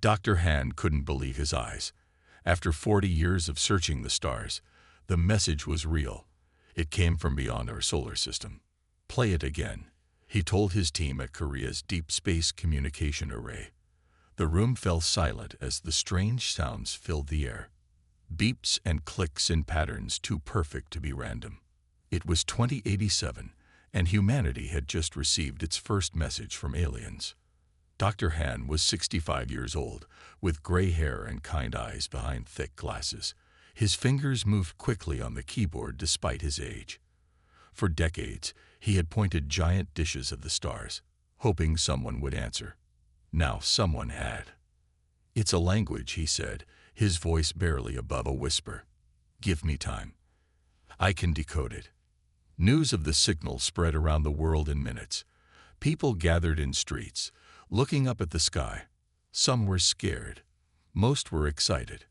Dr. Han couldn't believe his eyes. After 40 years of searching the stars, the message was real. It came from beyond our solar system. "Play it again," he told his team at Korea's Deep Space Communication Array. The room fell silent as the strange sounds filled the air. Beeps and clicks in patterns too perfect to be random. It was 2087, and humanity had just received its first message from aliens. Dr. Han was 65 years old, with gray hair and kind eyes behind thick glasses. His fingers moved quickly on the keyboard despite his age. For decades, he had pointed giant dishes at the stars, hoping someone would answer. Now someone had. "It's a language," he said, his voice barely above a whisper. "Give me time. I can decode it." News of the signal spread around the world in minutes. People gathered in streets, looking up at the sky. Some were scared. Most were excited.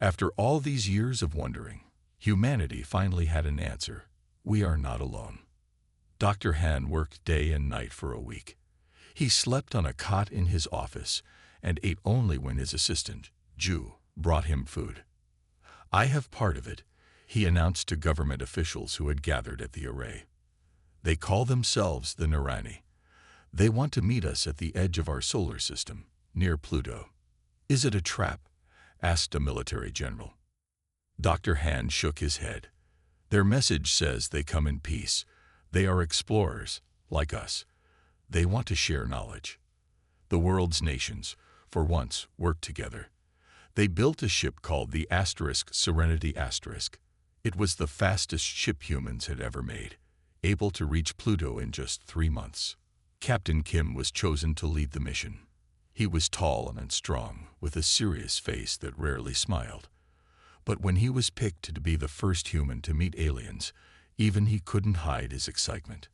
After all these years of wondering, humanity finally had an answer. We are not alone. Dr. Han worked day and night for a week. He slept on a cot in his office and ate only when his assistant, Ju, brought him food. "I have part of it," he announced to government officials who had gathered at the array. "They call themselves the Narani. They want to meet us at the edge of our solar system, near Pluto." "Is it a trap?" asked a military general. Dr. Han shook his head. "Their message says they come in peace. They are explorers, like us. They want to share knowledge." The world's nations, for once, worked together. They built a ship called the Serenity Asterisk. It was the fastest ship humans had ever made, able to reach Pluto in just 3 months. Captain Kim was chosen to lead the mission. He was tall and strong, with a serious face that rarely smiled. But when he was picked to be the first human to meet aliens, even he couldn't hide his excitement.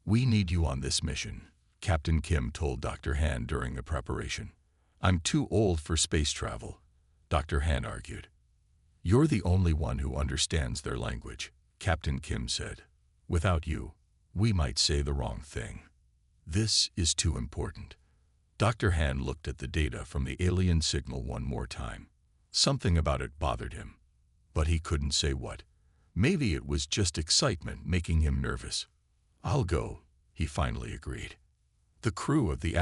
"We need you on this mission," Captain Kim told Dr. Han during the preparation. "I'm too old for space travel," Dr. Han argued. "You're the only one who understands their language," Captain Kim said. "Without you, we might say the wrong thing. This is too important." Dr. Han looked at the data from the alien signal one more time. Something about it bothered him, but he couldn't say what. Maybe it was just excitement making him nervous. "I'll go," he finally agreed. The crew of the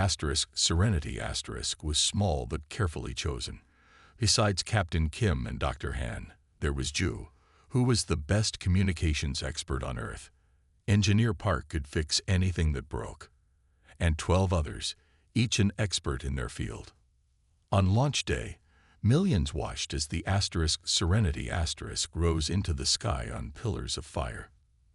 Serenity Asterisk was small but carefully chosen. Besides Captain Kim and Dr. Han, there was Ju, who was the best communications expert on Earth. Engineer Park could fix anything that broke. And 12 others, each an expert in their field. On launch day, millions watched as the Serenity Asterisk rose into the sky on pillars of fire.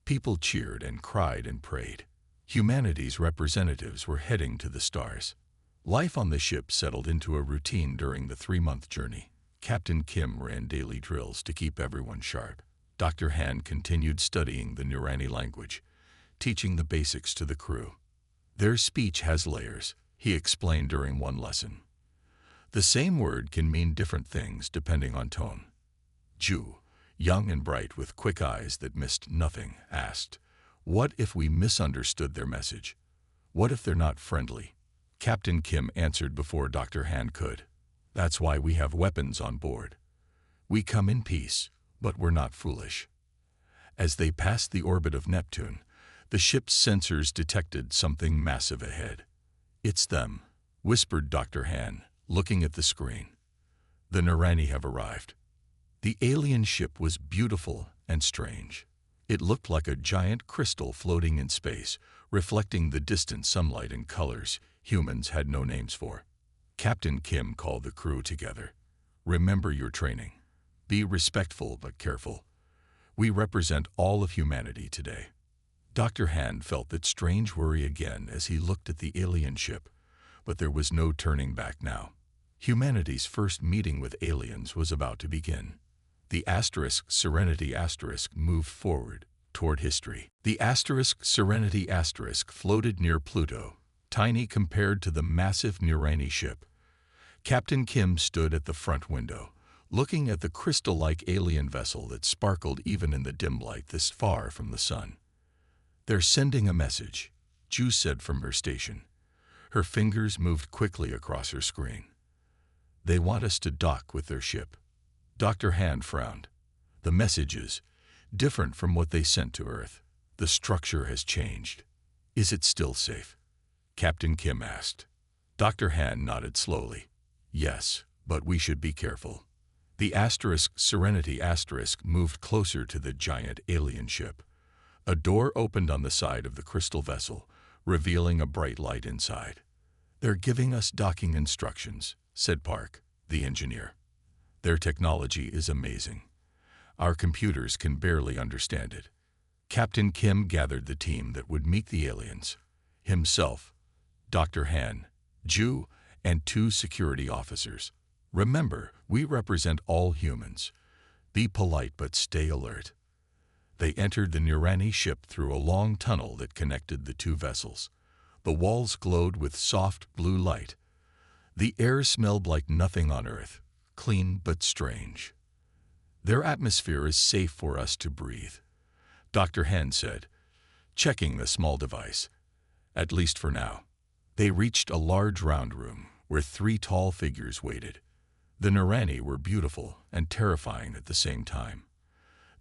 People cheered and cried and prayed. Humanity's representatives were heading to the stars. Life on the ship settled into a routine during the 3-month journey. Captain Kim ran daily drills to keep everyone sharp. Dr. Han continued studying the Narani language, teaching the basics to the crew. "Their speech has layers," he explained during one lesson. "The same word can mean different things depending on tone." Ju, young and bright with quick eyes that missed nothing, asked, "What if we misunderstood their message? What if they're not friendly?" Captain Kim answered before Dr. Han could. "That's why we have weapons on board. We come in peace, but we're not foolish." As they passed the orbit of Neptune, the ship's sensors detected something massive ahead. "It's them," whispered Dr. Han, looking at the screen. "The Narani have arrived." The alien ship was beautiful and strange. It looked like a giant crystal floating in space, reflecting the distant sunlight in colors humans had no names for. Captain Kim called the crew together. "Remember your training. Be respectful but careful. We represent all of humanity today." Dr. Han felt that strange worry again as he looked at the alien ship, but there was no turning back now. Humanity's first meeting with aliens was about to begin. The Serenity Asterisk moved forward toward history. The Serenity Asterisk floated near Pluto, tiny compared to the massive Narani ship. Captain Kim stood at the front window, looking at the crystal-like alien vessel that sparkled even in the dim light this far from the sun. "They're sending a message," Ju said from her station. Her fingers moved quickly across her screen. They want us to dock with their ship. Dr. Han frowned. The message is different from what they sent to Earth. The structure has changed. Is it still safe? Captain Kim asked. Dr. Han nodded slowly. Yes, but we should be careful. The Serenity moved closer to the giant alien ship. A door opened on the side of the crystal vessel, revealing a bright light inside. They're giving us docking instructions, said Park, the engineer. Their technology is amazing. Our computers can barely understand it. Captain Kim gathered the team that would meet the aliens. Himself, Dr. Han, Ju, and 2 security officers. Remember, we represent all humans. Be polite but stay alert. They entered the Nurani ship through a long tunnel that connected the 2 vessels. The walls glowed with soft blue light. The air smelled like nothing on Earth, clean but strange. Their atmosphere is safe for us to breathe, Dr. Han said, checking the small device. At least for now. They reached a large round room where 3 tall figures waited. The Nurani were beautiful and terrifying at the same time.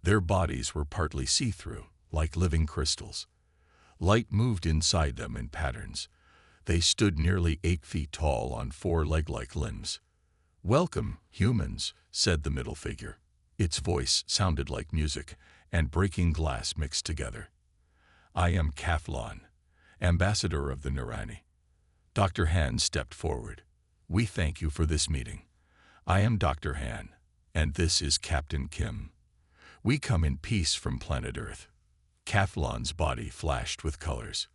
Their bodies were partly see-through, like living crystals. Light moved inside them in patterns. They stood nearly 8 feet tall on 4 leg-like limbs. "Welcome, humans," said the middle figure. Its voice sounded like music and breaking glass mixed together. "I am Kaflon, ambassador of the Nurani." Dr. Han stepped forward. "We thank you for this meeting. I am Dr. Han, and this is Captain Kim. We come in peace from planet Earth." Kaflon's body flashed with colors.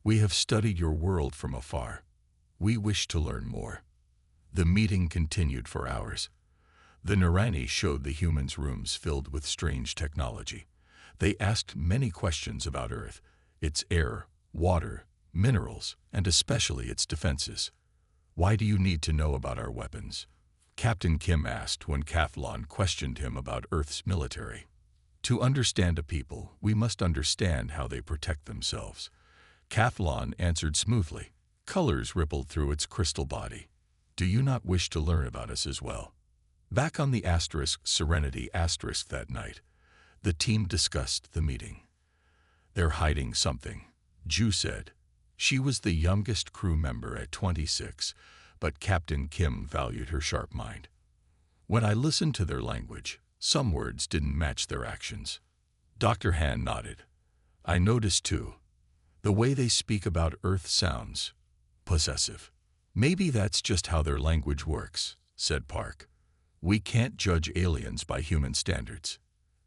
"We have studied your world from afar. We wish to learn more." The meeting continued for hours. The Nurani showed the humans rooms filled with strange technology. They asked many questions about Earth, its air, water, minerals, and especially its defenses. "Why do you need to know about our weapons?" Captain Kim asked when Kaflon questioned him about Earth's military. "To understand a people, we must understand how they protect themselves." Kaflon answered smoothly. Colors rippled through its crystal body. "Do you not wish to learn about us as well?" Back on the Serenity that night, the team discussed the meeting. "They're hiding something," Ju said. She was the youngest crew member at 26, but Captain Kim valued her sharp mind. "When I listened to their language, some words didn't match their actions." Dr. Han nodded. "I noticed too. The way they speak about Earth sounds possessive." "Maybe that's just how their language works," said Park. "We can't judge aliens by human standards."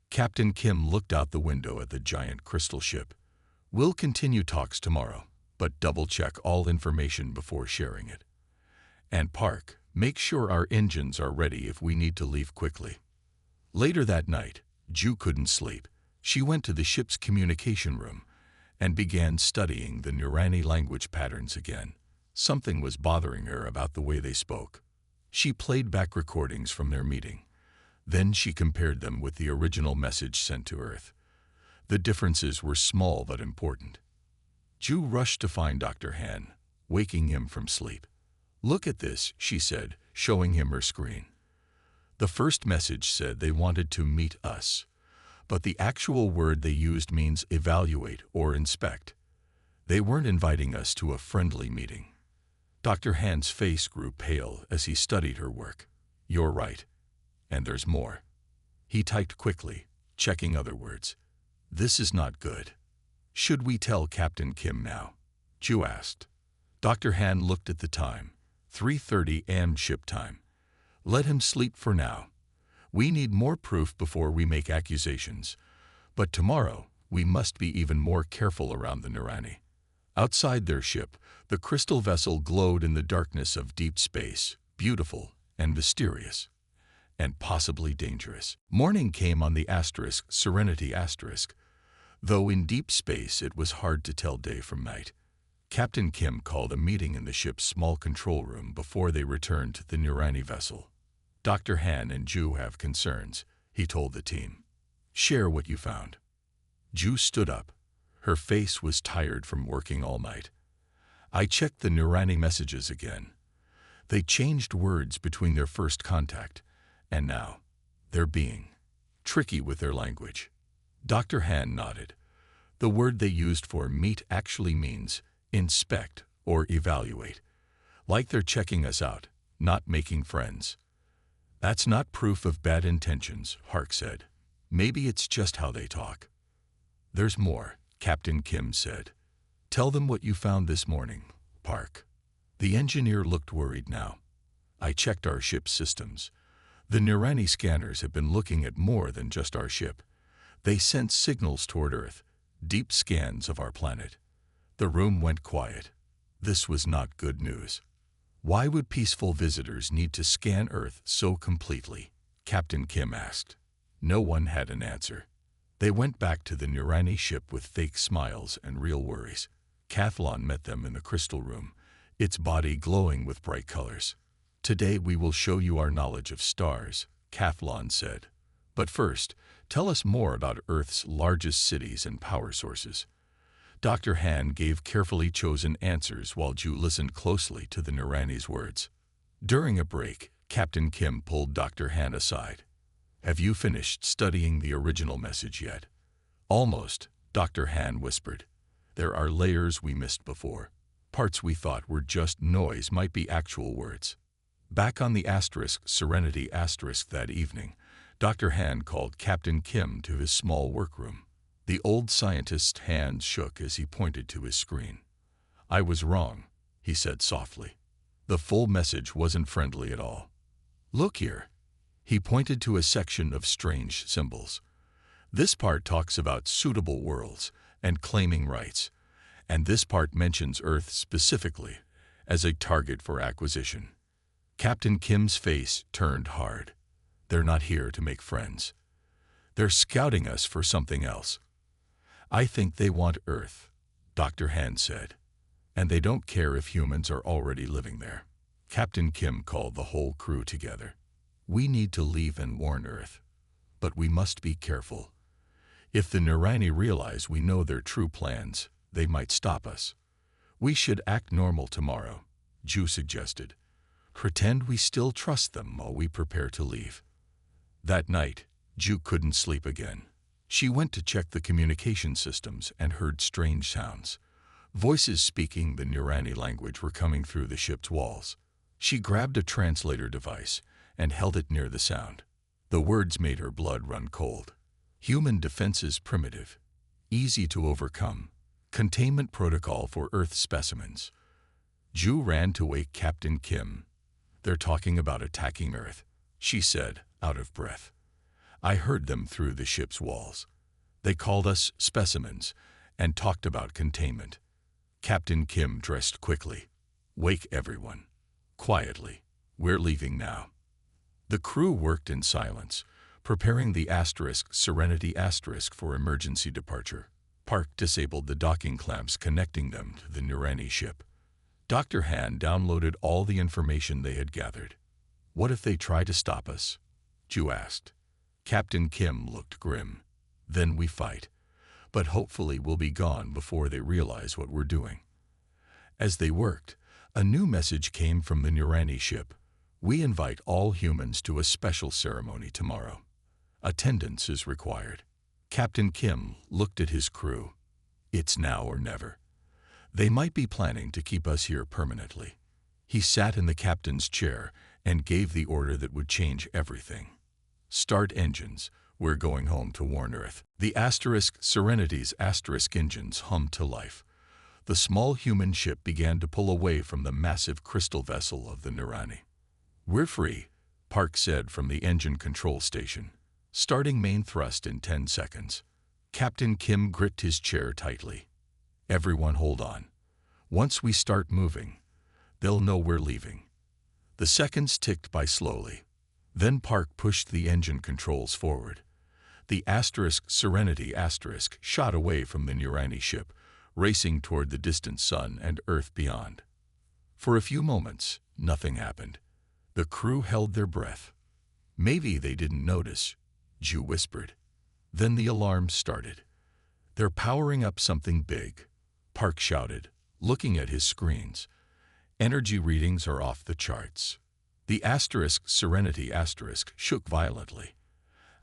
Captain Kim looked out the window at the giant crystal ship. "We'll continue talks tomorrow, but double-check all information before sharing it. And Park, make sure our engines are ready if we need to leave quickly." Later that night, Ju couldn't sleep. She went to the ship's communication room and began studying the Nurani language patterns again. Something was bothering her about the way they spoke. She played back recordings from their meeting. Then she compared them with the original message sent to Earth. The differences were small but important. Ju rushed to find Dr. Han, waking him from sleep. "Look at this," she said, showing him her screen. The first message said they wanted to meet us, but the actual word they used means evaluate or inspect. They weren't inviting us to a friendly meeting. Dr. Han's face grew pale as he studied her work. "You're right. And there's more." He typed quickly, checking other words. "This is not good." "Should we tell Captain Kim now?" Ju asked. Dr. Han looked at the time. 3:30 a.m. ship time. "Let him sleep for now. We need more proof before we make accusations. But tomorrow, we must be even more careful around the Nurani." Outside their ship, the crystal vessel glowed in the darkness of deep space, beautiful and mysterious, and possibly dangerous. Morning came on the Serenity though in deep space it was hard to tell day from night. Captain Kim called a meeting in the ship's small control room before they returned to the Nurani vessel. "Dr. Han and Ju have concerns," he told the team. "Share what you found." Ju stood up. Her face was tired from working all night. "I checked the Nurani messages again. They changed words between their first contact, and now they're being tricky with their language. Dr. Han nodded. The word they used for meet actually means inspect or evaluate, like they're checking us out, not making friends. That's not proof of bad intentions, Park said. Maybe it's just how they talk. There's more, Captain Kim said. Tell them what you found this morning, Park. The engineer looked worried now. I checked our ship's systems. The Nirani scanners have been looking at more than just our ship. They sent signals toward Earth, deep scans of our planet. The room went quiet. This was not good news. Why would peaceful visitors need to scan Earth so completely? Captain Kim asked. No one had an answer. They went back to the Nirani ship with fake smiles and real worries. Kathlon met them in the crystal room, its body glowing with bright colors. Today we will show you our knowledge of stars, Kathlon said. But first, tell us more about Earth's largest cities and power sources. Dr. Han gave carefully chosen answers while Ju listened closely to the Nirani's words. During a break, Captain Kim pulled Dr. Han aside. Have you finished studying the original message yet? Almost, Dr. Han whispered. There are layers we missed before. Parts we thought were just noise might be actual words. Back on the Serenity that evening, Dr. Han called Captain Kim to his small workroom. The old scientist's hands shook as he pointed to his screen. I was wrong, he said softly. The full message wasn't friendly at all. Look here. He pointed to a section of strange symbols. This part talks about suitable worlds and claiming rights, and this part mentions Earth specifically as a target for acquisition. Captain Kim's face turned hard. They're not here to make friends. They're scouting us for something else. I think they want Earth, Dr. Han said, and they don't care if humans are already living there. Captain Kim called the whole crew together. We need to leave and warn Earth, but we must be careful. If the Nirani realize we know their true plans, they might stop us. We should act normal tomorrow, Ju suggested. Pretend we still trust them while we prepare to leave. That night, Ju couldn't sleep again. She went to check the communication systems and heard strange sounds. Voices speaking the Nirani language were coming through the ship's walls. She grabbed a translator device and held it near the sound. The words made her blood run cold. Human defenses primitive, easy to overcome, containment protocol for Earth specimens. Ju ran to wake Captain Kim. They're talking about attacking Earth, she said, out of breath. I heard them through the ship's walls. They called us specimens and talked about containment. Captain Kim dressed quickly. Wake everyone. Quietly. We're leaving now. The crew worked in silence, preparing the Serenity for emergency departure. Park disabled the docking clamps connecting them to the Nirani ship. Dr. Han downloaded all the information they had gathered. What if they try to stop us? Ju asked. Captain Kim looked grim. Then we fight. But hopefully we'll be gone before they realize what we're doing. As they worked, a new message came from the Nirani ship. We invite all humans to a special ceremony tomorrow. Attendance is required. Captain Kim looked at his crew. It's now or never. They might be planning to keep us here permanently. He sat in the captain's chair and gave the order that would change everything. Start engines. We're going home to warn Earth. The Serenity's engines hummed to life. The small human ship began to pull away from the massive crystal vessel of the Nirani. We're free, Park said from the engine control station. Starting main thrust in 10 seconds. Captain Kim gripped his chair tightly. Everyone hold on. Once we start moving, they'll know we're leaving. The seconds ticked by slowly. Then Park pushed the engine controls forward. The Serenity shot away from the Nirani ship, racing toward the distant sun and Earth beyond. For a few moments, nothing happened. The crew held their breath. Maybe they didn't notice, Ju whispered. Then the alarm started. They're powering up something big, Park shouted, looking at his screens. Energy readings are off the charts. The Serenity shook violently.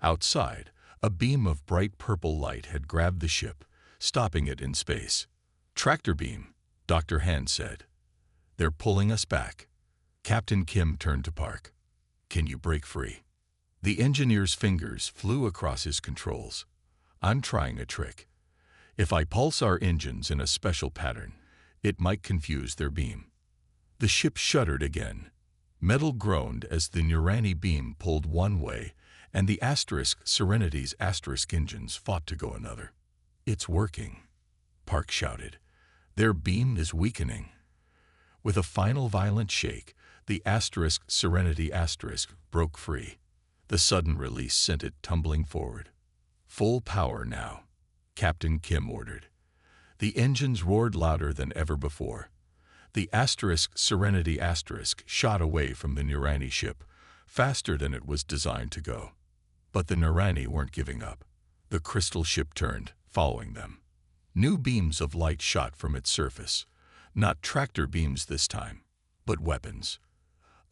Outside, a beam of bright purple light had grabbed the ship, stopping it in space. "Tractor beam," Dr. Hand said. "They're pulling us back." Captain Kim turned to Park. "Can you break free?" The engineer's fingers flew across his controls. "I'm trying a trick. If I pulse our engines in a special pattern, it might confuse their beam." The ship shuddered again. Metal groaned as the Nurani beam pulled one way and the Serenity's engines fought to go another. "It's working," Park shouted. "Their beam is weakening." With a final violent shake, the Serenity broke free. The sudden release sent it tumbling forward. "Full power now," Captain Kim ordered. The engines roared louder than ever before. The Serenity shot away from the Nurani ship, faster than it was designed to go. But the Nurani weren't giving up. The crystal ship turned, following them. New beams of light shot from its surface. Not tractor beams this time, but weapons.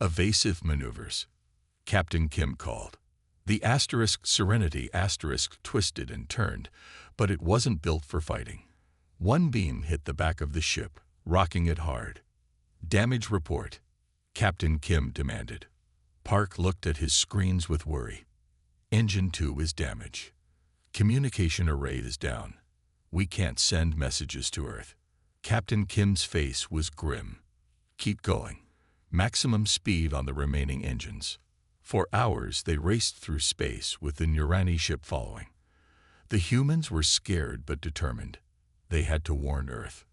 "Evasive maneuvers," Captain Kim called. The Serenity twisted and turned, but it wasn't built for fighting. One beam hit the back of the ship, rocking it hard. "Damage report," Captain Kim demanded. Park looked at his screens with worry. "Engine 2 is damaged. Communication array is down. We can't send messages to Earth." Captain Kim's face was grim. "Keep going. Maximum speed on the remaining engines." For hours they raced through space with the Nurani ship following. The humans were scared but determined. They had to warn Earth.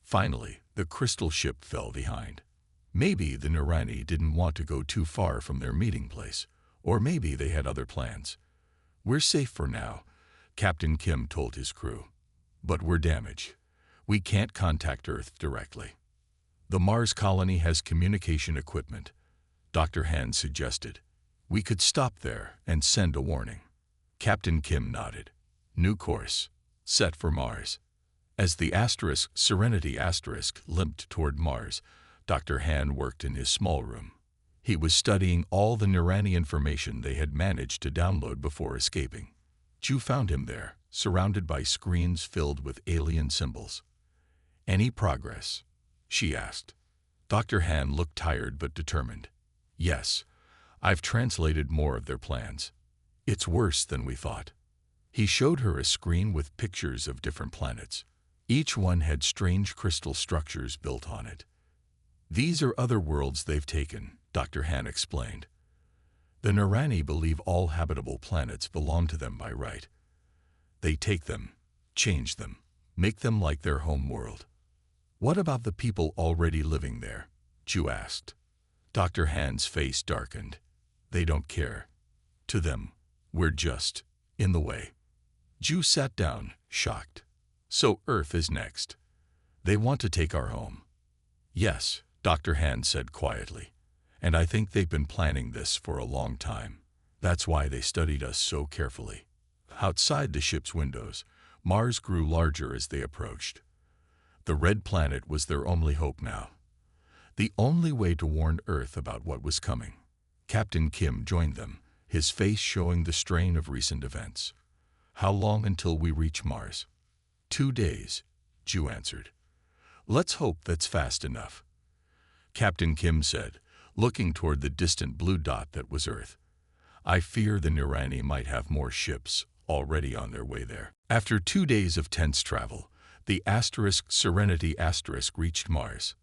Finally, the crystal ship fell behind. Maybe the Nurani didn't want to go too far from their meeting place, or maybe they had other plans. "We're safe for now," Captain Kim told his crew. "But we're damaged. We can't contact Earth directly." "The Mars colony has communication equipment," Dr. Hand suggested. "We could stop there and send a warning." Captain Kim nodded. "New course. Set for Mars." As the Serenity limped toward Mars, Dr. Hand worked in his small room. He was studying all the Nurani information they had managed to download before escaping. Ju found him there, surrounded by screens filled with alien symbols. "Any progress?" she asked. Dr. Hand looked tired but determined. "Yes, I've translated more of their plans. It's worse than we thought." He showed her a screen with pictures of different planets. Each one had strange crystal structures built on it. "These are other worlds they've taken," Dr. Han explained. "The Nurani believe all habitable planets belong to them by right. They take them, change them, make them like their home world." "What about the people already living there?" Ju asked. Dr. Han's face darkened. "They don't care. To them, we're just in the way." Ju sat down, shocked. "So Earth is next. They want to take our home." "Yes," Dr. Han said quietly. "And I think they've been planning this for a long time. That's why they studied us so carefully." Outside the ship's windows, Mars grew larger as they approached. The red planet was their only hope now. The only way to warn Earth about what was coming. Captain Kim joined them, his face showing the strain of recent events. "How long until we reach Mars?" 2 days, Ju answered. "Let's hope that's fast enough," Captain Kim said, looking toward the distant blue dot that was Earth. "I fear the Nurani might have more ships already on their way there." After 2 days of tense travel, the Serenity reached Mars.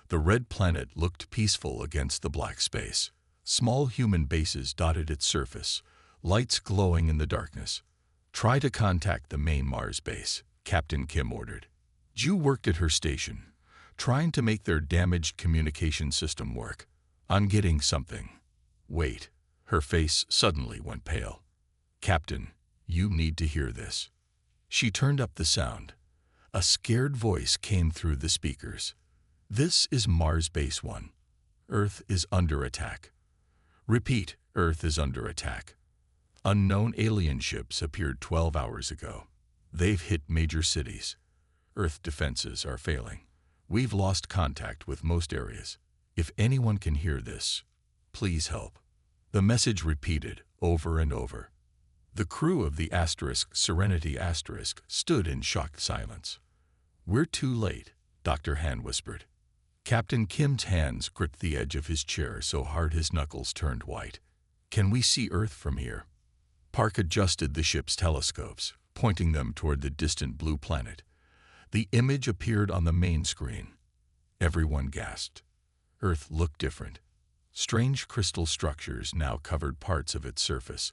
The red planet looked peaceful against the black space. Small human bases dotted its surface, lights glowing in the darkness. "Try to contact the main Mars base," Captain Kim ordered. Ju worked at her station, trying to make their damaged communication system work. "I'm getting something." "Wait." Her face suddenly went pale. "Captain, you need to hear this." She turned up the sound. A scared voice came through the speakers. "This is Mars Base 1. Earth is under attack. Repeat, Earth is under attack. Unknown alien ships appeared 12 hours ago. They've hit major cities. Earth defenses are failing. We've lost contact with most areas. If anyone can hear this, please help." The message repeated over and over. The crew of the Serenity stood in shocked silence. "We're too late," Dr. Han whispered. Captain Kim's hands gripped the edge of his chair so hard his knuckles turned white. "Can we see Earth from here?" Park adjusted the ship's telescopes, pointing them toward the distant blue planet. The image appeared on the main screen. Everyone gasped. Earth looked different. Strange crystal structures now covered parts of its surface,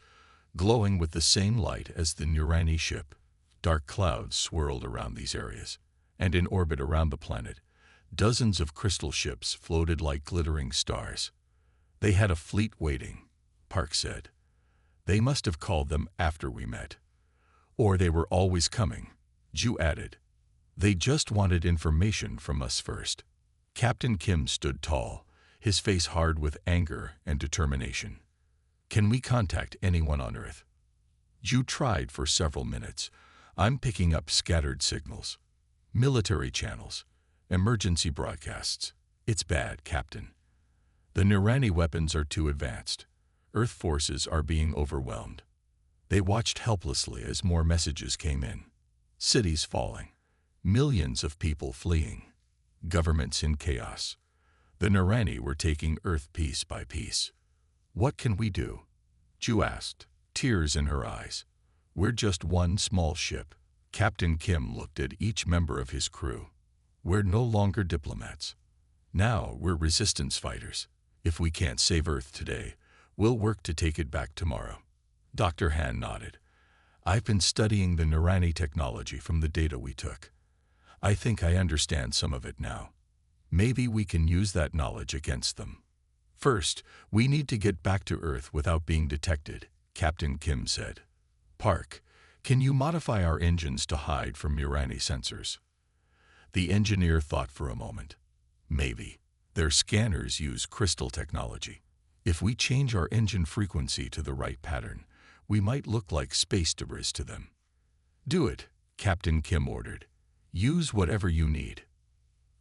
glowing with the same light as the Nurani ship. Dark clouds swirled around these areas, and in orbit around the planet, dozens of crystal ships floated like glittering stars. "They had a fleet waiting," Park said. "They must have called them after we met. Or they were always coming," Ju added. "They just wanted information from us first." Captain Kim stood tall, his face hard with anger and determination. "Can we contact anyone on Earth?" Ju tried for several minutes. "I'm picking up scattered signals. Military channels. Emergency broadcasts. It's bad, Captain. The Nurani weapons are too advanced. Earth forces are being overwhelmed." They watched helplessly as more messages came in. Cities falling. Millions of people fleeing. Governments in chaos. The Nurani were taking Earth piece by piece. "What can we do?" Ju asked, tears in her eyes. "We're just one small ship." Captain Kim looked at each member of his crew. "We're no longer diplomats. Now we're resistance fighters. If we can't save Earth today, we'll work to take it back tomorrow." Dr. Han nodded. "I've been studying the Nurani technology from the data we took. I think I understand some of it now. Maybe we can use that knowledge against them." "First, we need to get back to Earth without being detected," Captain Kim said. "Park, can you modify our engines to hide from Nurani sensors?" The engineer thought for a moment. "Maybe. Their scanners use crystal technology. If we change our engine frequency to the right pattern, we might look like space debris to them." "Do it," Captain Kim ordered. "Use whatever you need."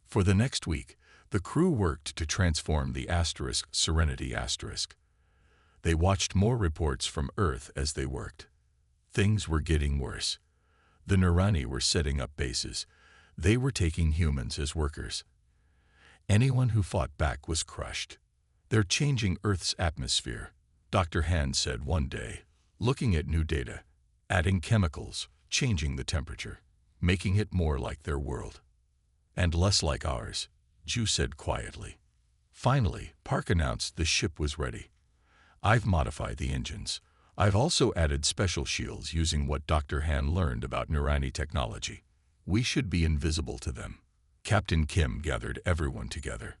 For the next week, the crew worked to transform the Serenity. They watched more reports from Earth as they worked. Things were getting worse. The Nurani were setting up bases. They were taking humans as workers. Anyone who fought back was crushed. "They're changing Earth's atmosphere," Dr. Han said one day, looking at new data, adding chemicals, changing the temperature, making it more like their world. "And less like ours," Ju said quietly. Finally, Park announced the ship was ready. "I've modified the engines. I've also added special shields using what Dr. Han learned about Nurani technology. We should be invisible to them." Captain Kim gathered everyone together.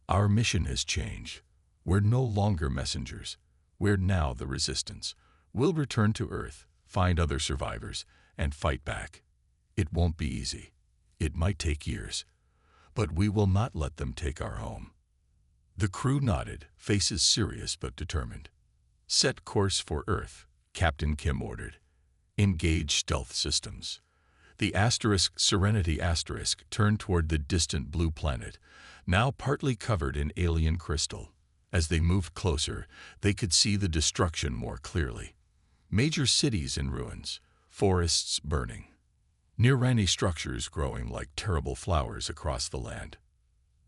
"Our mission has changed. We're no longer messengers. We're now the resistance. We'll return to Earth, find other survivors, and fight back. It won't be easy. It might take years. But we will not let them take our home." The crew nodded, faces serious but determined. "Set course for Earth," Captain Kim ordered. "Engage stealth systems." The Serenity turned toward the distant blue planet, now partly covered in alien crystal. As they moved closer, they could see the destruction more clearly. Major cities in ruins, forests burning. Nurani structures growing like terrible flowers across the land.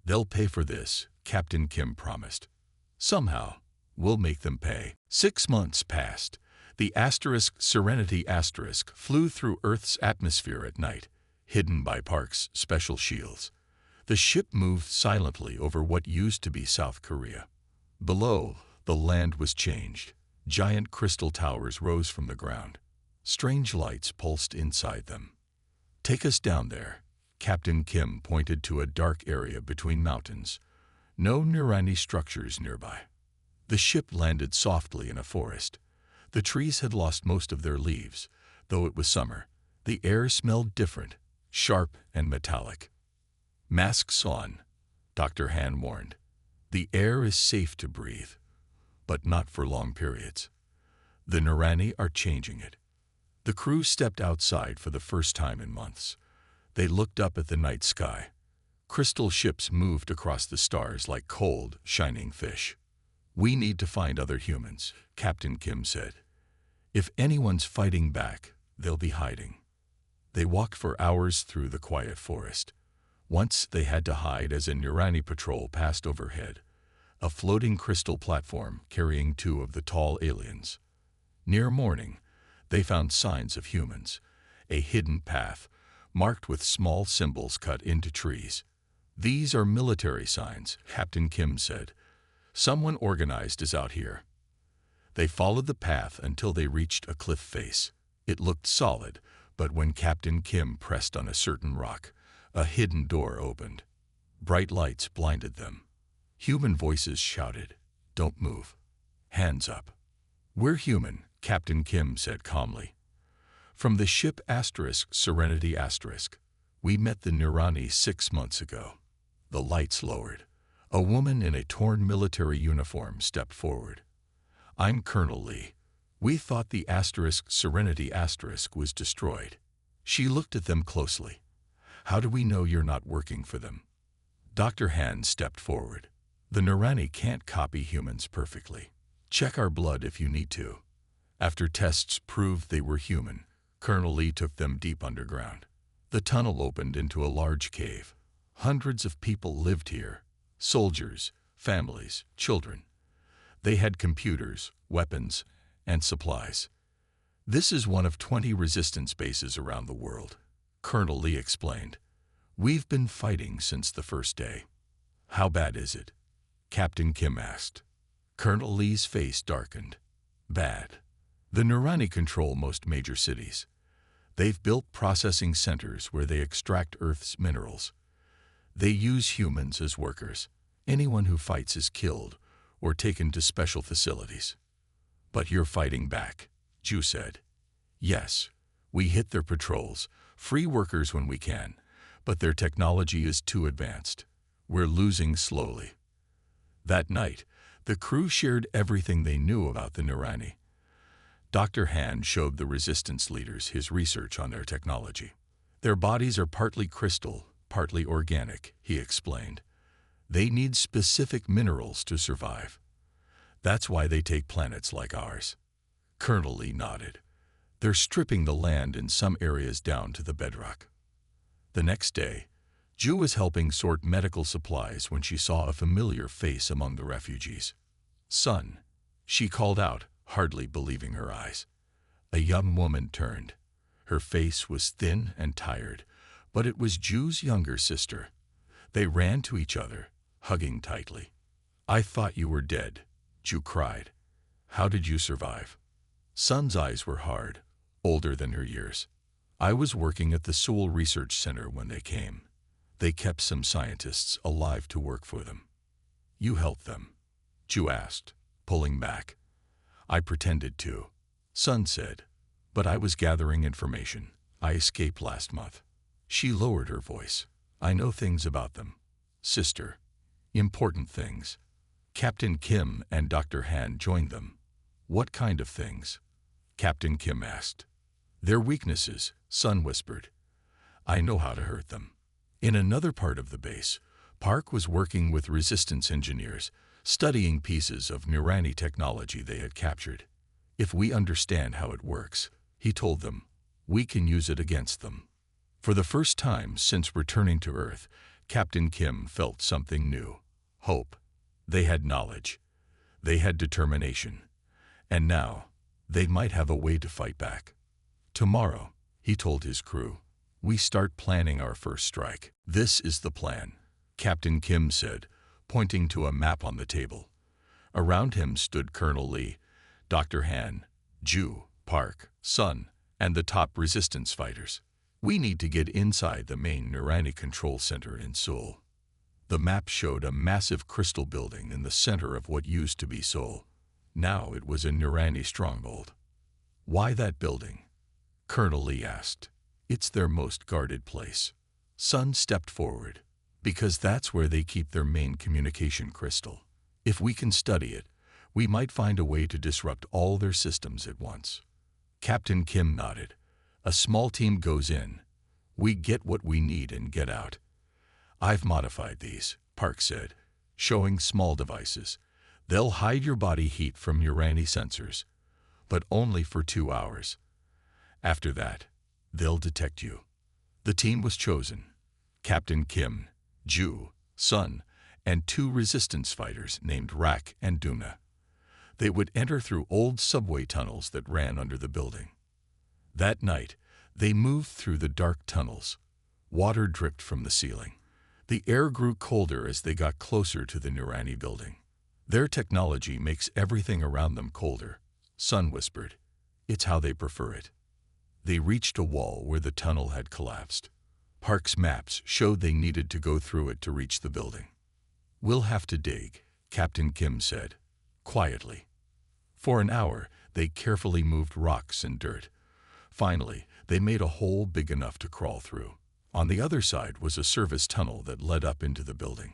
"They'll pay for this," Captain Kim promised. "Somehow, we'll make them pay." 6 months passed. The Serenity flew through Earth's atmosphere at night, hidden by Park's special shields. The ship moved silently over what used to be South Korea. Below, the land was changed. Giant crystal towers rose from the ground. Strange lights pulsed inside them. "Take us down there." Captain Kim pointed to a dark area between mountains. No Nurani structures nearby. The ship landed softly in a forest. The trees had lost most of their leaves. Though it was summer, the air smelled different, sharp and metallic. "Masks on," Dr. Han warned. "The air is safe to breathe, but not for long periods. The Nurani are changing it." The crew stepped outside for the first time in months. They looked up at the night sky. Crystal ships moved across the stars like cold, shining fish. "We need to find other humans," Captain Kim said. "If anyone's fighting back, they'll be hiding." They walked for hours through the quiet forest. Once they had to hide as a Nurani patrol passed overhead, a floating crystal platform carrying two of the tall aliens. Near morning, they found signs of humans, a hidden path marked with small symbols cut into trees. "These are military signs," Captain Kim said. "Someone organized is out here." They followed the path until they reached a cliff face. It looked solid, but when Captain Kim pressed on a certain rock, a hidden door opened. Bright lights blinded them. Human voices shouted, "Don't move. Hands up." "We're human," Captain Kim said calmly. "From the ship Serenity *. We met the Nurani 6 months ago." The lights lowered. A woman in a torn military uniform stepped forward. "I'm Colonel Lee. We thought the Serenity * was destroyed." She looked at them closely. "How do we know you're not working for them?" Dr. Han stepped forward. "The Nurani can't copy humans perfectly. Check our blood if you need to." After tests proved they were human, Colonel Lee took them deep underground. The tunnel opened into a large cave. Hundreds of people lived here: soldiers, families, children. They had computers, weapons, and supplies. "This is one of 20 resistance bases around the world," Colonel Lee explained. "We've been fighting since the first day." "How bad is it?" Captain Kim asked. Colonel Lee's face darkened. "Bad. The Nurani control most major cities. They've built processing centers where they extract Earth's minerals. They use humans as workers. Anyone who fights is killed or taken to special facilities." "But you're fighting back," Ju said. "Yes, we hit their patrols, free workers when we can, but their technology is too advanced. We're losing slowly." That night, the crew shared everything they knew about the Nurani. Dr. Han showed the resistance leaders his research on their technology. "Their bodies are partly crystal, partly organic," he explained. "They need specific minerals to survive. That's why they take planets like ours." Colonel Lee nodded. "They're stripping the land in some areas down to the bedrock." The next day, Ju was helping sort medical supplies when she saw a familiar face among the refugees. "Son," she called out, hardly believing her eyes. A young woman turned. Her face was thin and tired, but it was Ju's younger sister. They ran to each other, hugging tightly. "I thought you were dead," Ju cried. "How did you survive?" Son's eyes were hard, older than her years. "I was working at the Seoul Research Center when they came. They kept some scientists alive to work for them." "You helped them?" Ju asked, pulling back. "I pretended to," Son said, "but I was gathering information. I escaped last month." She lowered her voice. "I know things about them, sister. Important things." Captain Kim and Dr. Han joined them. "What kind of things?" Captain Kim asked. "Their weaknesses," Son whispered. "I know how to hurt them." In another part of the base, Park was working with resistance engineers, studying pieces of Nurani technology they had captured. "If we understand how it works," he told them, "we can use it against them." For the first time since returning to Earth, Captain Kim felt something new: hope. They had knowledge. They had determination. And now, they might have a way to fight back. "Tomorrow," he told his crew, "we start planning our first strike." "This is the plan," Captain Kim said, pointing to a map on the table. Around him stood Colonel Lee, Dr. Han, Ju, Park, Son, and the top resistance fighters. "We need to get inside the main Nurani control center in Seoul." The map showed a massive crystal building in the center of what used to be Seoul. Now it was a Nurani stronghold. "Why that building?" Colonel Lee asked. "It's their most guarded place." Son stepped forward. "Because that's where they keep their main communication crystal. If we can study it, we might find a way to disrupt all their systems at once." Captain Kim nodded. "A small team goes in. We get what we need and get out. I've modified these, Park said, showing small devices. They'll hide your body heat from Urani sensors, but only for 2 hours. After that, they'll detect you. The team was chosen: Captain Kim, Ju, Sun, and 2 resistance fighters named Rak and Duna. They would enter through old subway tunnels that ran under the building. That night, they moved through the dark tunnels. Water dripped from the ceiling. The air grew colder as they got closer to the Nurani building. Their technology makes everything around them colder, Sun whispered. It's how they prefer it. They reached a wall where the tunnel had collapsed. Park's maps showed they needed to go through it to reach the building. We'll have to dig, Captain Kim said, quietly. For an hour, they carefully moved rocks and dirt. Finally, they made a hole big enough to crawl through. On the other side was a service tunnel that led up into the building.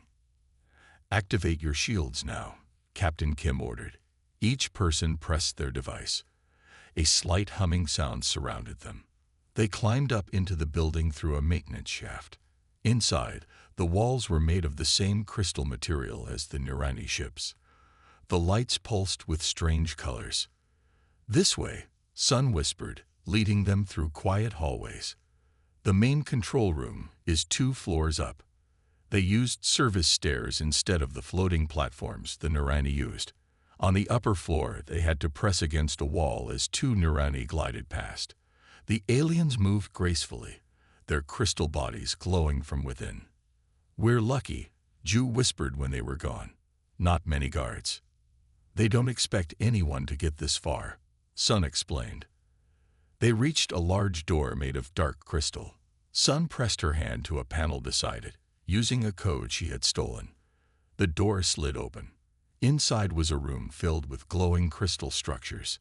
Activate your shields now, Captain Kim ordered. Each person pressed their device. A slight humming sound surrounded them. They climbed up into the building through a maintenance shaft. Inside, the walls were made of the same crystal material as the Nurani ships. The lights pulsed with strange colors. This way, Sun whispered, leading them through quiet hallways. The main control room is 2 floors up. They used service stairs instead of the floating platforms the Nurani used. On the upper floor, they had to press against a wall as 2 Nurani glided past. The aliens moved gracefully, their crystal bodies glowing from within. We're lucky, Ju whispered when they were gone. Not many guards. They don't expect anyone to get this far, Sun explained. They reached a large door made of dark crystal. Sun pressed her hand to a panel beside it, using a code she had stolen. The door slid open. Inside was a room filled with glowing crystal structures.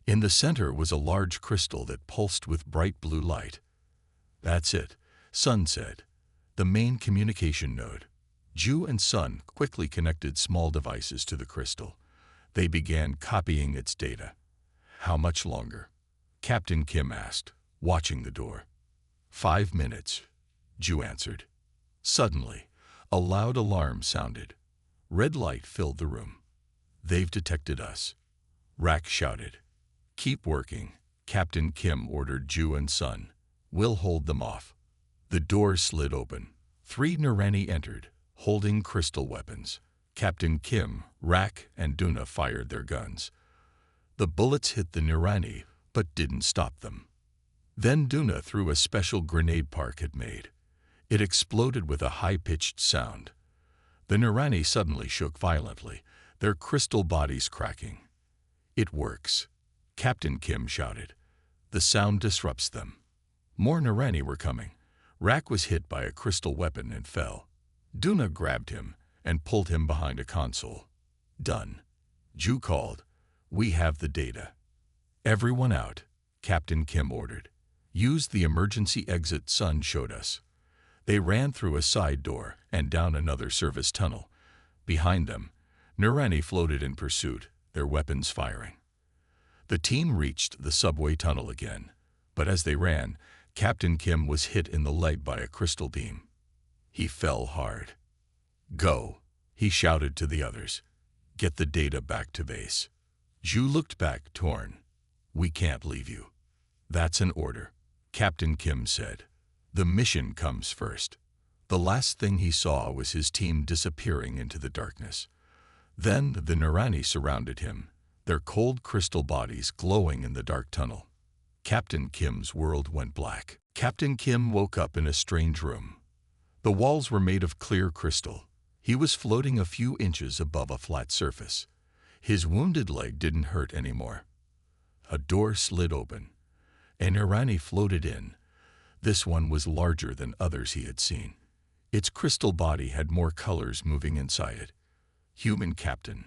In the center was a large crystal that pulsed with bright blue light. That's it, Sun said. The main communication node. Ju and Sun quickly connected small devices to the crystal. They began copying its data. How much longer? Captain Kim asked, watching the door. 5 minutes, Ju answered. Suddenly, a loud alarm sounded. Red light filled the room. They've detected us, Rak shouted. Keep working, Captain Kim ordered Ju and Sun. We'll hold them off. The door slid open. 3 Nurani entered, holding crystal weapons. Captain Kim, Rak, and Duna fired their guns. The bullets hit the Nurani, but didn't stop them. Then Duna threw a special grenade Park had made. It exploded with a high-pitched sound. The Nurani suddenly shook violently, their crystal bodies cracking. It works, Captain Kim shouted. The sound disrupts them. More Nurani were coming. Rak was hit by a crystal weapon and fell. Duna grabbed him and pulled him behind a console. Done, Ju called. We have the data. Everyone out, Captain Kim ordered. Use the emergency exit Sun showed us. They ran through a side door and down another service tunnel. Behind them, Nurani floated in pursuit, their weapons firing. The team reached the subway tunnel again, but as they ran, Captain Kim was hit in the leg by a crystal beam. He fell hard. Go, he shouted to the others. Get the data back to base. Ju looked back, torn. We can't leave you. That's an order, Captain Kim said. The mission comes first. The last thing he saw was his team disappearing into the darkness. Then the Nurani surrounded him, their cold crystal bodies glowing in the dark tunnel. Captain Kim's world went black. Captain Kim woke up in a strange room. The walls were made of clear crystal. He was floating a few inches above a flat surface. His wounded leg didn't hurt anymore. A door slid open. A Nurani floated in. This one was larger than others he had seen. Its crystal body had more colors moving inside it. Human captain,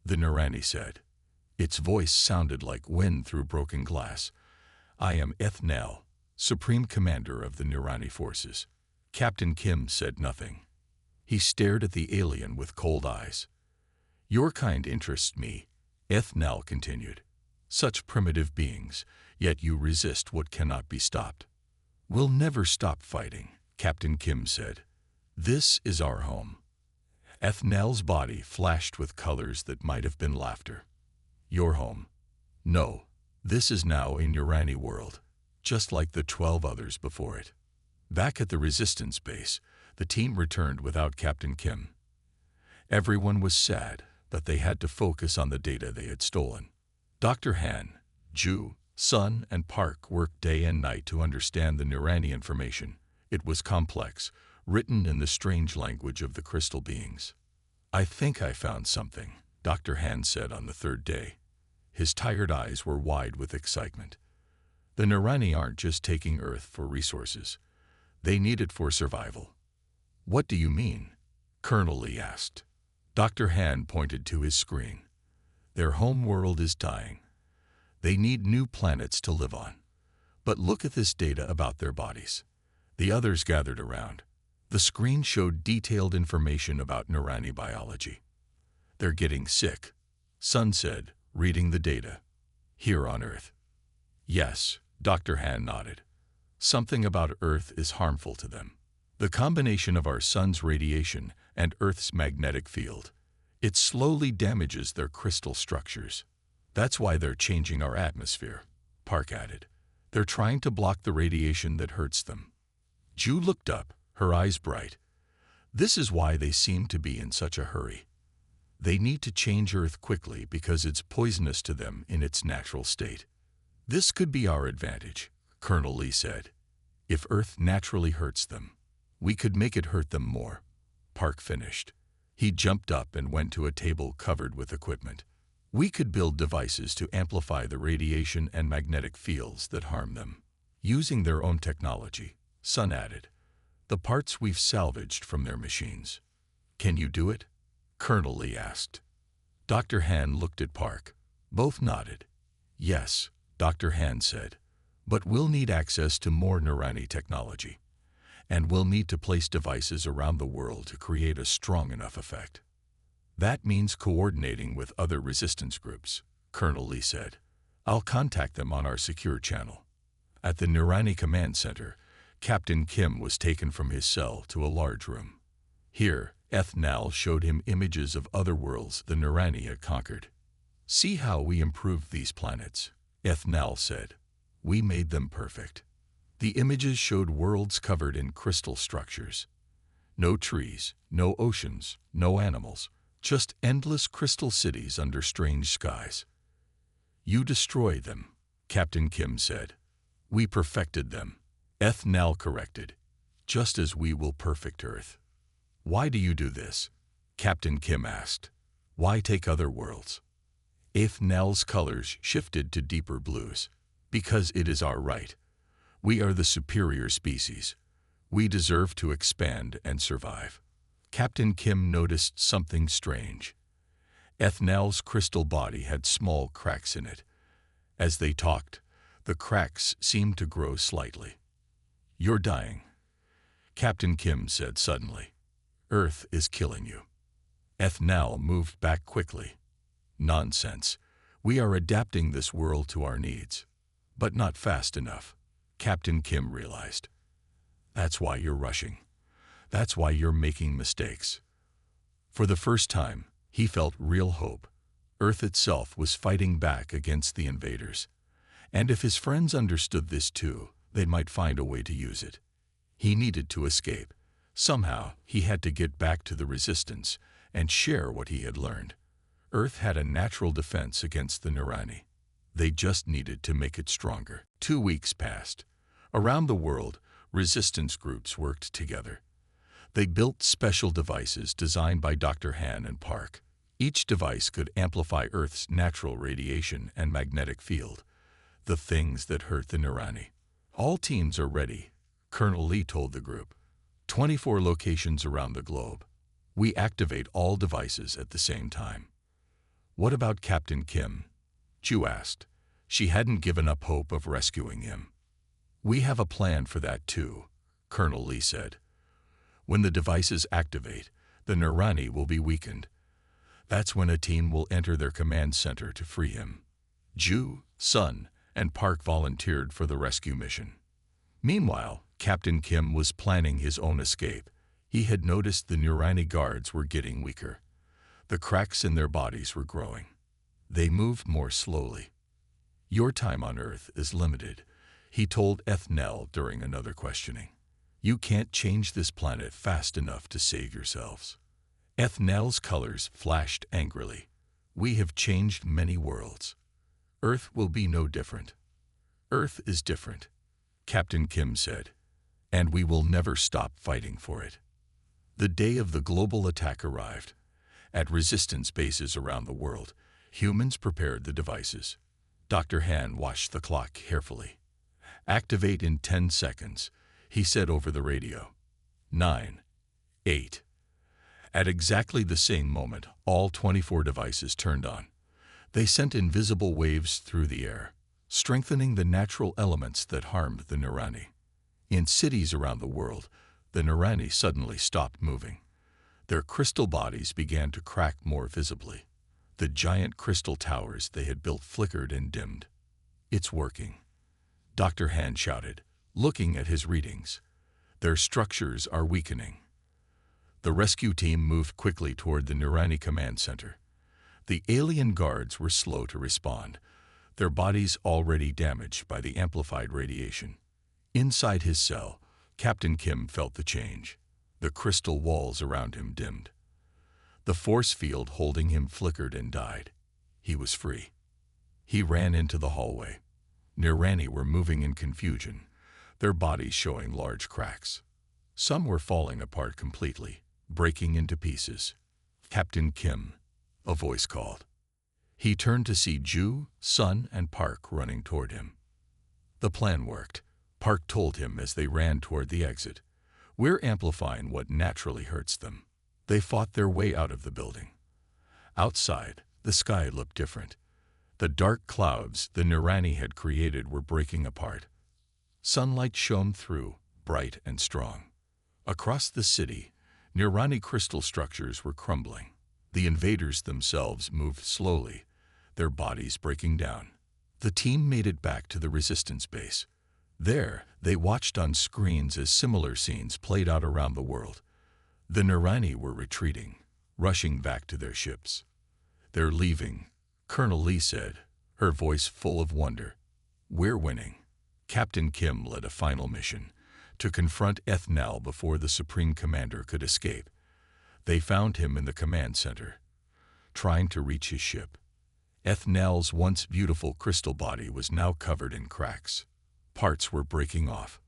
the Nurani said. Its voice sounded like wind through broken glass. I am Ethnel, Supreme Commander of the Nurani forces. Captain Kim said nothing. He stared at the alien with cold eyes. Your kind interests me, Ethnel continued. Such primitive beings, yet you resist what cannot be stopped. We'll never stop fighting, Captain Kim said. This is our home. Ethnel's body flashed with colors that might have been laughter. Your home. No, this is now a Nurani world, just like the 12 others before it. Back at the resistance base, the team returned without Captain Kim. Everyone was sad, but they had to focus on the data they had stolen. Dr. Han, Ju, Sun, and Park worked day and night to understand the Nurani information. It was complex, written in the strange language of the crystal beings. I think I found something, Dr. Han said on the third day. His tired eyes were wide with excitement. The Nurani aren't just taking Earth for resources. They need it for survival. What do you mean? Colonel Lee asked. Dr. Han pointed to his screen. Their home world is dying. They need new planets to live on. But look at this data about their bodies. The others gathered around. The screen showed detailed information about Nurani biology. They're getting sick, Sun said, reading the data. Here on Earth. Yes, Dr. Han nodded. Something about Earth is harmful to them. The combination of our sun's radiation and Earth's magnetic field. It slowly damages their crystal structures. That's why they're changing our atmosphere, Park added. They're trying to block the radiation that hurts them. Ju looked up, her eyes bright. This is why they seem to be in such a hurry. They need to change Earth quickly because it's poisonous to them in its natural state. This could be our advantage, Colonel Lee said. If Earth naturally hurts them, we could make it hurt them more. Park finished. He jumped up and went to a table covered with equipment. We could build devices to amplify the radiation and magnetic fields that harm them. Using their own technology, Sun added. The parts we've salvaged from their machines. Can you do it? Colonel Lee asked. Dr. Han looked at Park. Both nodded. Yes, Dr. Han said. But we'll need access to more Nurani technology. And we'll need to place devices around the world to create a strong enough effect. That means coordinating with other resistance groups, Colonel Lee said. I'll contact them on our secure channel. At the Nurani Command Center, Captain Kim was taken from his cell to a large room. Here, Ethnal showed him images of other worlds the Nurani had conquered. See how we improved these planets, Ethnal said. We made them perfect. The images showed worlds covered in crystal structures. No trees, no oceans, no animals, just endless crystal cities under strange skies. You destroyed them, Captain Kim said. We perfected them, Ethnal corrected, just as we will perfect Earth. Why do you do this? Captain Kim asked. Why take other worlds? Ethnal's colors shifted to deeper blues. Because it is our right. We are the superior species. We deserve to expand and survive. Captain Kim noticed something strange. Ethnal's crystal body had small cracks in it. As they talked, the cracks seemed to grow slightly. You're dying, Captain Kim said suddenly. Earth is killing you. Ethnal moved back quickly. Nonsense. We are adapting this world to our needs. But not fast enough, Captain Kim realized. That's why you're rushing. That's why you're making mistakes. For the first time, he felt real hope. Earth itself was fighting back against the invaders. And if his friends understood this too, they might find a way to use it. He needed to escape. Somehow, he had to get back to the resistance and share what he had learned. Earth had a natural defense against the Nurani. They just needed to make it stronger. 2 weeks passed. Around the world, resistance groups worked together. They built special devices designed by Dr. Han and Park. Each device could amplify Earth's natural radiation and magnetic field, the things that hurt the Nurani. All teams are ready, Colonel Lee told the group. 24 locations around the globe. We activate all devices at the same time. What about Captain Kim? Ju asked. She hadn't given up hope of rescuing him. We have a plan for that too, Colonel Lee said. When the devices activate, the Nurani will be weakened. That's when a team will enter their command center to free him. Ju, Sun, and Park volunteered for the rescue mission. Meanwhile, Captain Kim was planning his own escape. He had noticed the Nurani guards were getting weaker. The cracks in their bodies were growing. They moved more slowly. "Your time on Earth is limited," he told Ethnel during another questioning. "You can't change this planet fast enough to save yourselves." Ethnel's colors flashed angrily. "We have changed many worlds. Earth will be no different." "Earth is different," Captain Kim said, "and we will never stop fighting for it." The day of the global attack arrived. At resistance bases around the world, humans prepared the devices. Dr. Han watched the clock carefully. "Activate in 10 seconds, he said over the radio. 9, 8. At exactly the same moment, all 24 devices turned on. They sent invisible waves through the air, strengthening the natural elements that harmed the Nurani. In cities around the world, the Nurani suddenly stopped moving. Their crystal bodies began to crack more visibly. The giant crystal towers they had built flickered and dimmed. "It's working," Dr. Han shouted, looking at his readings. "Their structures are weakening." The rescue team moved quickly toward the Nurani command center. The alien guards were slow to respond, their bodies already damaged by the amplified radiation. Inside his cell, Captain Kim felt the change. The crystal walls around him dimmed. The force field holding him flickered and died. He was free. He ran into the hallway. Nurani were moving in confusion, their bodies showing large cracks. Some were falling apart completely, breaking into pieces. "Captain Kim," a voice called. He turned to see Ju, Sun, and Park running toward him. "The plan worked," Park told him as they ran toward the exit. "We're amplifying what naturally hurts them." They fought their way out of the building. Outside, the sky looked different. The dark clouds the Nurani had created were breaking apart. Sunlight shone through, bright and strong. Across the city, Nurani crystal structures were crumbling. The invaders themselves moved slowly, their bodies breaking down. The team made it back to the resistance base. There, they watched on screens as similar scenes played out around the world. The Nurani were retreating, rushing back to their ships. "They're leaving," Colonel Lee said, her voice full of wonder. "We're winning." Captain Kim led a final mission, to confront Ethnel before the Supreme Commander could escape. They found him in the command center, trying to reach his ship. Ethnel's once beautiful crystal body was now covered in cracks. Parts were breaking off.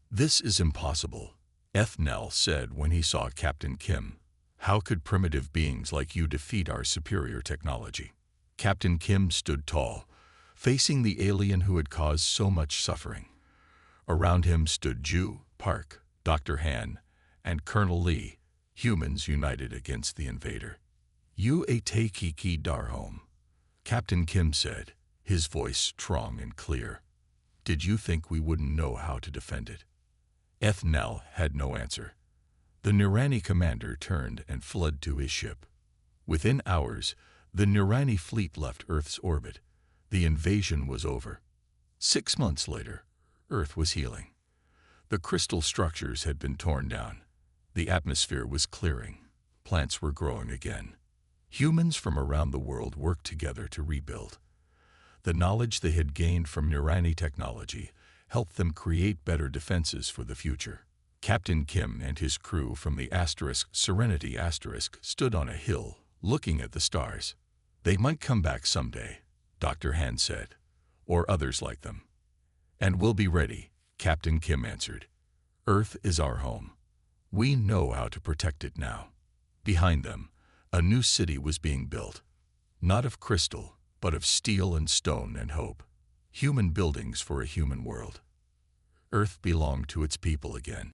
"This is impossible," Ethnel said when he saw Captain Kim. "How could primitive beings like you defeat our superior technology?" Captain Kim stood tall, facing the alien who had caused so much suffering. Around him stood Ju, Park, Dr. Han, and Colonel Lee, humans united against the invader. "You ate Kiki Darhome," Captain Kim said, his voice strong and clear. "Did you think we wouldn't know how to defend it?" Ethnel had no answer. The Nurani commander turned and fled to his ship. Within hours, the Nurani fleet left Earth's orbit. The invasion was over. 6 months later, Earth was healing. The crystal structures had been torn down. The atmosphere was clearing. Plants were growing again. Humans from around the world worked together to rebuild. The knowledge they had gained from Nurani technology helped them create better defenses for the future. Captain Kim and his crew from the Serenity stood on a hill, looking at the stars. "They might come back someday," Dr. Han said, "or others like them." "And we'll be ready," Captain Kim answered. "Earth is our home. We know how to protect it now." Behind them, a new city was being built, not of crystal, but of steel and stone and hope. Human buildings for a human world. Earth belonged to its people again.